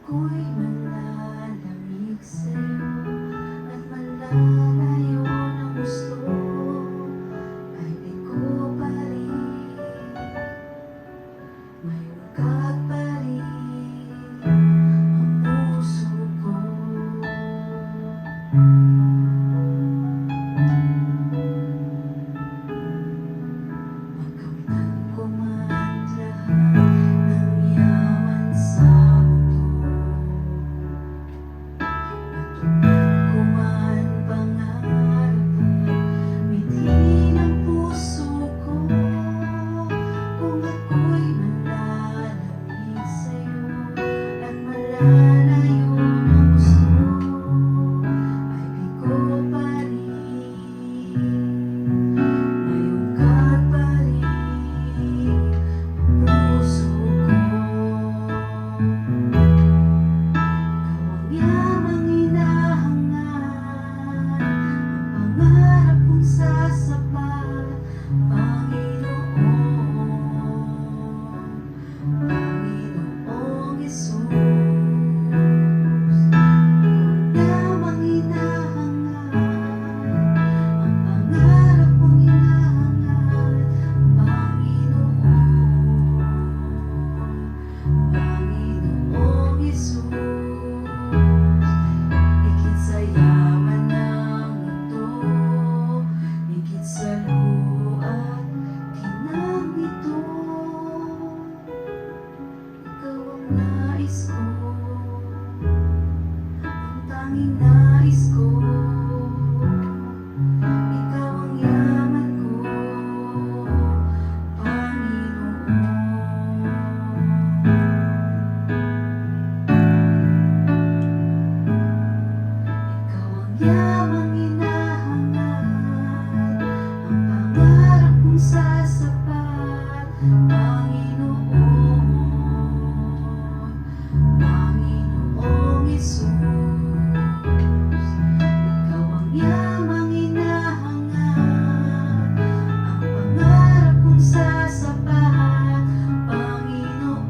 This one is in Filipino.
ako'y malalamig sa'yo at malalayo ng gusto ay di ko pa rin mayungkag pa rin ang puso ko. Makamtan ko man lahat ng yaman sa mundo, matupad ko man pangarap at mitin ang puso ko. Kung ako'y malalamig sa'yo at malalayo ng gusto ay di ko pa rin mayungkag pa rin ang puso ko. Ikaw ang yamang hinahangad, ang pangarap kong sasapat, Panginoong Hesus. Ikaw ang yamang hinahangad, ang pangarap kong hinahangad, Panginoong Hesus. Higit sa yaman ng mundo, higit sa luha at ginang ito, ikaw ang nais ko, ang tanging nais ko. Ikaw ang yaman ko, Panginoon. Ikaw ang yamang hinahangad, ang pangarap kong sasapat, Panginoong Hesus. Ikaw ang yamang hinahangad, ang pangarap kong sasapat, Panginoon.